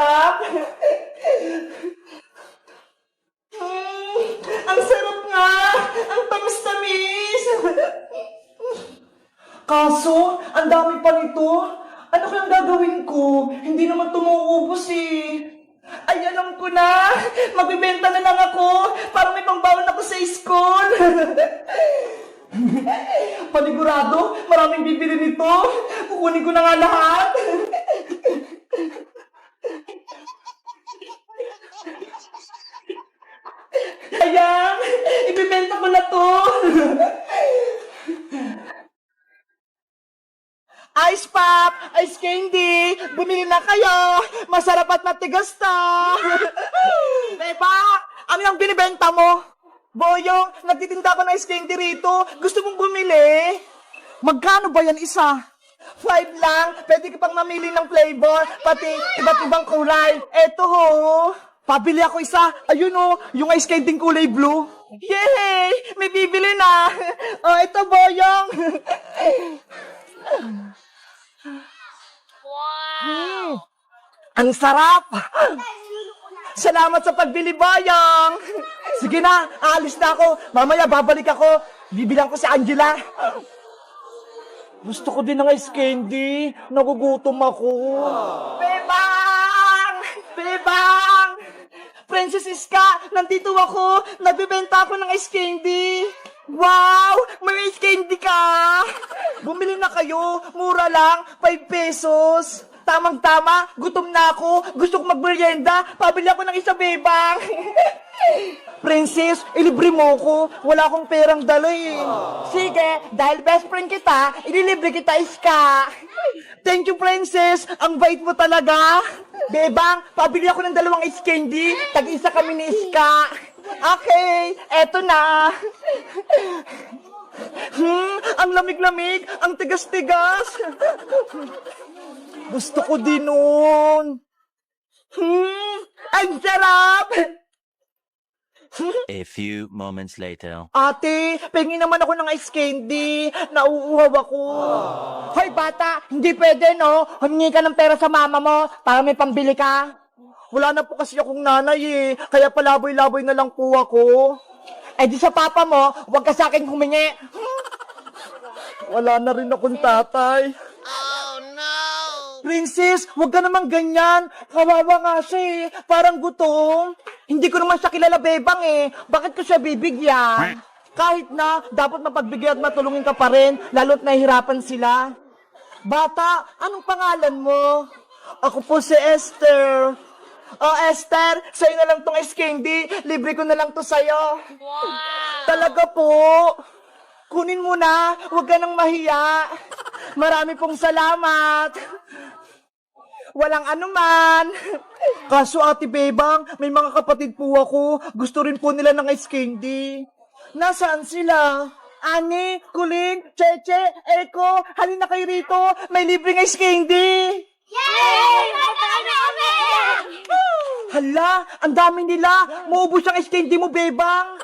sarap! Ang sarap nga! Ang tamis-tamis! Kaso, ang dami pa nito. Ano kayang gagawin ko? Hindi naman tumuubos eh. Ay, alam ko na! Magbibenta na lang ako para may pangbaon ako sa school. Panigurado, maraming bibili nito. Kukunin ko na nga lahat. Ayan, ibibenta ko na to. Ice Pop! Ice Candy! Bumili na kayo! Masarap at matigas to! Diba? Ano yung binibenta mo? Boyong, nagtitinda ko ng ice candy rito. Gusto mong bumili? Magkano ba yan isa? 5 lang. Pwede ka pang mamili ng flavor, pati iba't ibang kulay. Eto ho. Pabili ako isa. Ayun o, yung ice candy kulay blue. Yay! May bibili na. Oh, ito Boyong. Wow! Ang sarap! Salamat sa pagbili, Boyong! Sige na, aalis na ako. Mamaya babalik ako. Bibilang ko si Angela. Gusto ko din ng ice candy. Nagugutom ako. Bebang! Bebang! Princess Iska, nandito ako. Nagbibenta ako ng ice candy. Wow! May ice candy ka! Bumili na kayo. Mura lang. 5 pesos. Tamang-tama. Gutom na ako. Gusto ko magmerienda. Pabili ako ng isa, Bebang. Princess, ilibre mo ko. Wala akong perang dala eh. Sige, dahil best friend kita, ililibre kita, Iska. Thank you, Princess. Ang bait mo talaga. Bebang, pabili ako ng 2 ice candy. Tag-isa kami ni Iska. Okay, eto na. Ang lamig-lamig, ang tigas-tigas. Gusto ko din nun. Ang sarap. A few moments later. Ate, pengi naman ako ng ice candy. Nauuhaw ako. Hoy bata, hindi pwede no. Humingi ka ng pera sa mama mo para may pambili ka. Wala na po kasi akong nanay eh. Kaya palaboy-laboy na lang po ako. Eh di sa papa mo, huwag ka sa akin humingi. Wala na rin akong tatay. Oh no! Princess, huwag ka naman ganyan. Kawawa nga siya eh. Parang gutom. Hindi ko naman siya kilala, Bebang eh. Bakit ko siya bibigyan? Kahit na, dapat mapagbigay at matulungin ka pa rin, lalo't nahihirapan sila. Bata, anong pangalan mo? Ako po si Esther. Oh, Esther, sa'yo na lang tong ice candy. Libre ko na lang to sa'yo. Wow! Talaga po. Kunin mo na. Huwag ka nang mahiya. Marami pong salamat. Walang anuman. Kaso Ate Bebang, may mga kapatid po ako. Gusto rin po nila ng ice candy. Nasaan sila? Ani, Kuling, Cheche, Eko, halina kayo rito. May libreng ice candy. Yay! Magkano kami! Hala, ang dami nila. Maubos ang ice candy mo, Bebang.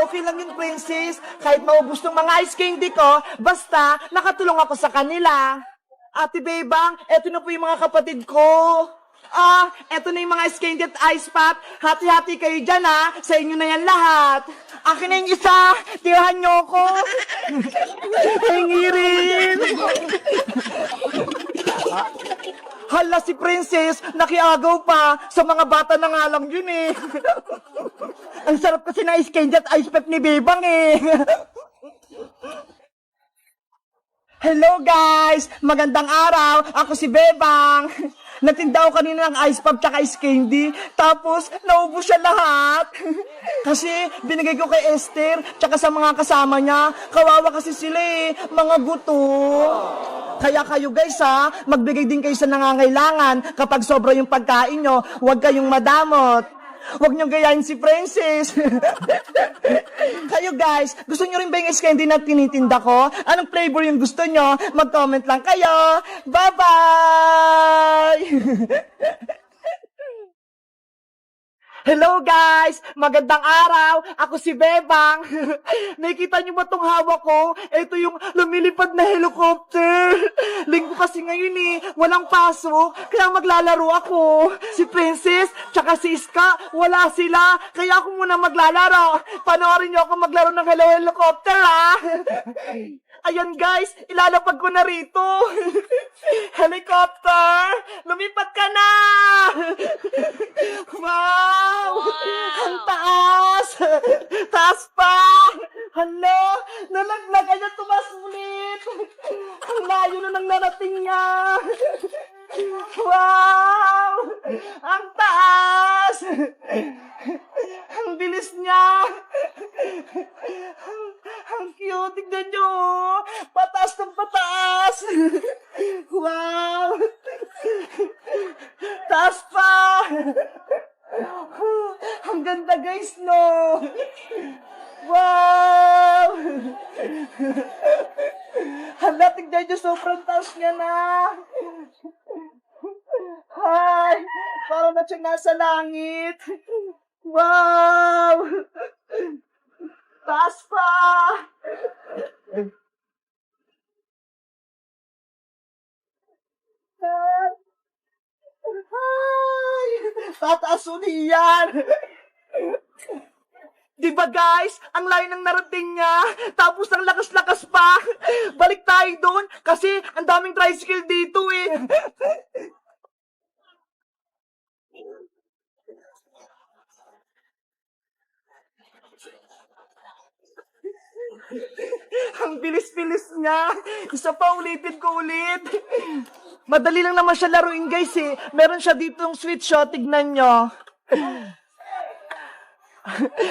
Okay lang yun, Princess. Kahit maubos ng mga ice candy ko, basta nakatulong ako sa kanila. Ate Bebang, eto na po yung mga kapatid ko. Eto na yung mga ice candy at ice pop. Hati-hati kayo dyan, ha. Sa inyo na yan lahat. Akin na yung isa. Tirahan nyo ko. Hingi rin. Hala, si Princess, nakiagaw pa. Sa mga bata na nga lang yun eh. Ang sarap kasi na ice candy at ice pop ni Bebang eh. Hello guys! Magandang araw! Ako si Bebang! Nagtinda ako kanina ng ice pop tsaka ice candy, tapos naubos siya lahat. Kasi binigay ko kay Esther tsaka sa mga kasama niya. Kawawa kasi sila eh, mga gutom. Kaya kayo guys ha, magbigay din kayo sa nangangailangan. Kapag sobra yung pagkain nyo, huwag kayong madamot. Huwag niyong gayahin si Princess. Kayo guys, gusto niyo rin ba yung ice candy na tinitinda ko? Anong flavor yung gusto niyo? Mag-comment lang kayo. Bye-bye! Hello guys! Magandang araw! Ako si Bebang! Nakikita niyo ba tong hawak ko? Ito yung lumilipad na helicopter! Linggo kasi ngayon walang pasok, kaya maglalaro ako. Si Princess, tsaka si Iska, wala sila, kaya ako muna maglalaro. Panoorin niyo ako maglaro ng Hello Helicopter, ha? Ayan guys, ilalapag ko na rito. Helicopter, lumipad ka na! Wow! Ang taas! Taas pa! Hala! Nalaglag ka niya, tumas ulit! Ang layo na nang narating niya! Wow! Ang taas! Ang bilis niya! Ang cute! Tignan niyo! Pataas ng pataas! Wow! Taas pa! Ang ganda guys, no? Wow! Hala, tignan niyo, sobrang taas niya na! Hi! Parang na siyang nasa langit! Wow! Taas pa! Hi! Tataas uli yan! Diba guys? Ang layo ng narating niya. Tapos ang lakas-lakas pa. Balik tayo doon kasi ang daming tricycle dito Ang bilis-bilis niya. Isa pa, ulitin ko ulit. Madali lang naman siya laruin guys Meron siya ditong switch tignan nyo.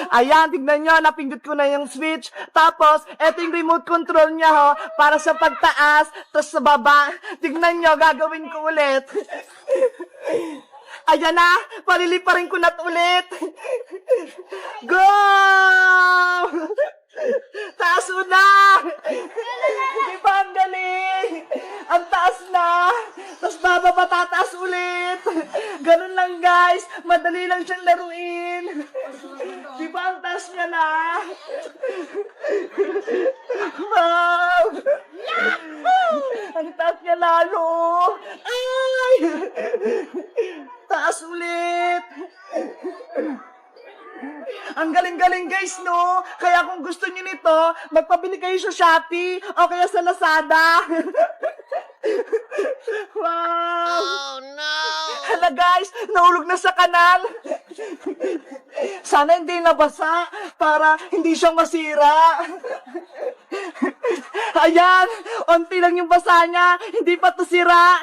Ayan, tignan nyo, napindot ko na yung switch. Tapos, eto yung remote control niya para sa pagtaas, tapos sa baba. Tignan nyo, gagawin ko ulit. Ayan na, paliliparin ko na ulit. Go! Taas na! Di ba ang galing? Ang taas na! Tapos bababa, tataas ulit! Ganun lang guys, madali lang siyang laruin. Di ba ang taas niya na? Wow! Ang taas niya lalo! Ay! Taas ulit! Ang galing-galing guys, no? Kaya kung gusto niyo nito, magpabili kayo sa Shopee o kaya sa Lazada. Wow! Oh no! Hala guys, nahulog na sa kanal. Sana hindi nabasa para hindi siya masira. Ayan, onti lang yung basa niya, hindi pa to sira.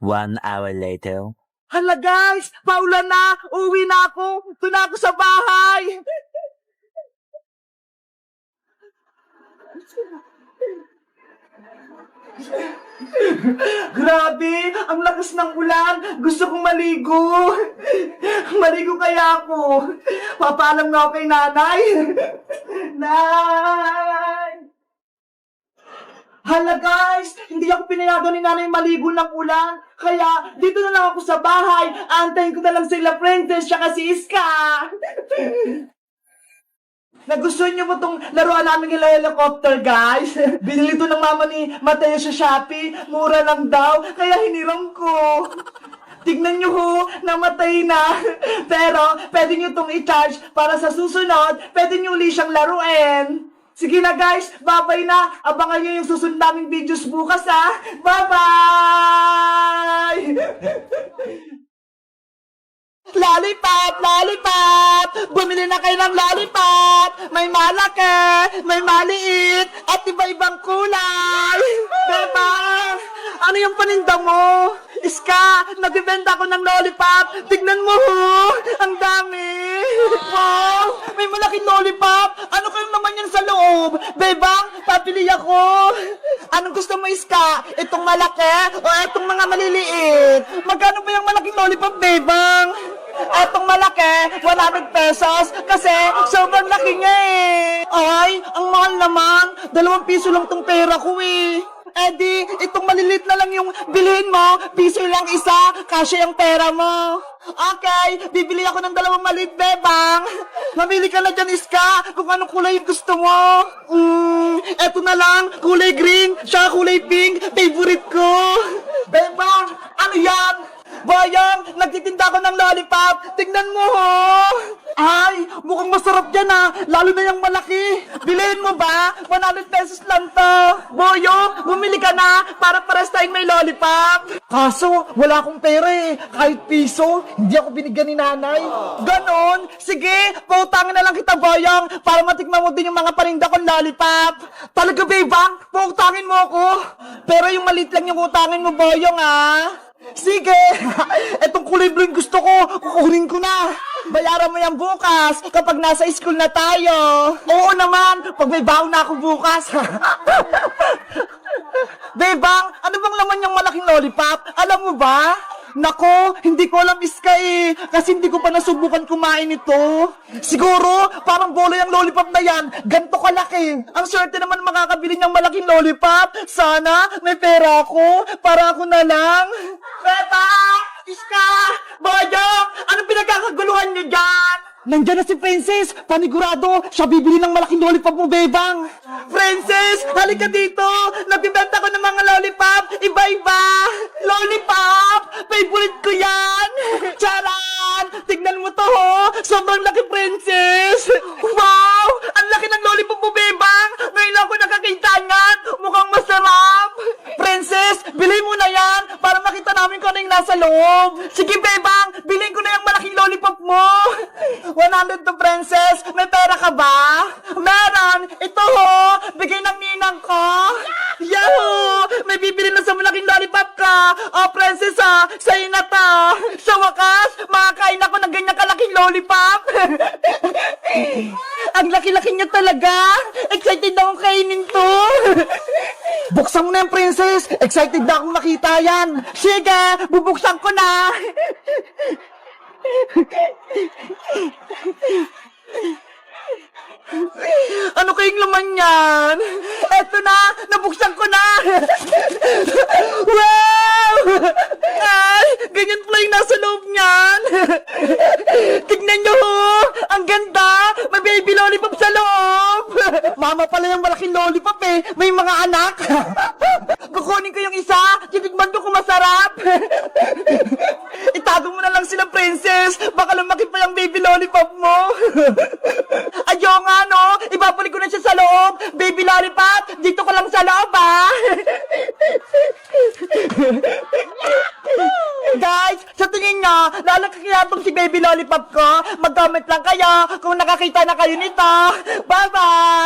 1 hour later. Hala guys, paulan na, uwi na ako, doon na ako sa bahay. Grabe, ang lakas ng ulan, gusto kong maligo. Maligo kaya ako. Papaalam na ako kay nanay. Nay! Hala guys, hindi ako pinayagan ni nanay maligo ng ulan. Kaya dito na lang ako sa bahay. Antayin ko na lang sila Princess tsaka si Iska. Nagustuhan niyo mo tong laruan namin ng helicopter guys? Binili to ng mama ni Mateo sa Shopee. Mura lang daw, kaya hiniram ko. Tignan niyo ho, namatay na. Pero pwede niyo tong i-charge para sa susunod, pwede niyo uli siyang laruin. Sige na guys, bye-bye na. Abangan nyo yung susunod naming videos bukas ha. Bye-bye! Lollipop! Lollipop! Bumili na kayo ng lollipop! May malaki, may maliit, at iba-ibang kulay! Bebang! Ano yung paninda mo? Iska, nagbibenta ako ng lollipop! Tignan mo ho! Ang dami! Wow! May malaking lollipop! Ano kayong naman yan sa loob? Bebang, papili ako! Anong gusto mo, Iska? Itong malaki o itong mga maliliit? Magkano ba yung malaking lollipop, Bebang? Etong malaki, 100 pesos kasi sobrang laki niya Ay, ang mahal naman. 2 piso lang tong pera ko Eddie, itong malilit na lang yung bilhin mo. Piso lang isa, kasya yung pera mo. Okay, bibili ako ng 2 maliit, bebang. Mamili ka na dyan, Iska, kung anong kulay yung gusto mo. Eto na lang, kulay green, siya kulay pink, favorite ko. Bebang, ano yan? Bayang, nagtitinda ko ng lollipop. Tingnan mo, ho. Ay, mukhang masarap yan, ha. Lalo na yung malaki. Bilhin mo ba? 100 pesos lang to. Boyo, bumili ka na para pares tayong may lollipop. Kaso, wala akong pera eh. Kahit piso, hindi ako binigyan ni nanay. Ganon? Sige, pautangin na lang kita, Boyong, para matikman mo din yung mga paninda kong lollipop. Talaga, Bebang? Pautangin mo ako. Pero yung maliit lang yung utangin mo, Boyong, ah. Sige! Etong kulay blue yung gusto ko, kukunin ko na. Bayaran mo yan bukas, kapag nasa school na tayo. Oo naman, pag may baon na ako bukas. Bebang, ano bang laman yung malaking lollipop? Alam mo ba? Nako, hindi ko alam, Iska eh. Kasi hindi ko pa nasubukan kumain ito. Siguro, parang bola yung lollipop na yan. Ganto kalaki. Ang swerte naman makakabili ng malaking lollipop. Sana, may pera ako. Para ako na lang. Beba! Iska! Boyo! Anong pinagkakaguluhan niyo dyan? Nandiyan na si Princess! Panigurado, siya bibili ng malaking lollipop mo, Bebang! Princess! Halika dito! Nagbibenta ko ng mga lollipop! Iba-iba! Lollipop! Favorite ko yan! Charan! Tignan mo to, ho! Sobrang laki, Princess! Wow! Ang laki ng lollipop mo, Bebang! Ngayon lang ako nakakita niyan! Mukhang masarap! Princess! Bilhin mo na yan! Para makita namin kung ano yung nasa loob! Sige, Bebang! Bilhin ko na yung malaking lollipop mo! 100 to, Princess! May pera ka ba? Meron! Ito, ho! Bigay ng ninang ko! Yahoo! May bibili na sa malaking lollipop ka! Oh, Princess, ha! Sa'yo na to! Sa wakas, makakain ako ng ganyan kalaking lollipop! Ang laki-laki niya talaga! Excited akong kainin to! Buksan mo na yan, Princess! Excited na akong makita yan! Sige! Bubuksan ko na! Ano kayong laman yan? Eto na! Nabuksan ko na! Wow! Ay! Ganyan pala yung nasa loob niyan! Tignan nyo ho! Ang ganda! May baby lollipop sa loob! Mama pala yung malaking lollipop eh! May mga anak! Kukunin ko yung isa! Titigman ko kung masarap! Itago mo na lang sila, Princess! Baka lumaki pa yung baby lollipop mo! Ayaw nga, no? Ibabalik ko na siya sa loob! Baby lollipop! Dito ko lang sa loob, ah! Guys, sa tingin nyo, lalaki si baby lollipop ko? Mag-comment lang kayo kung nakakita na kayo nito! Bye-bye!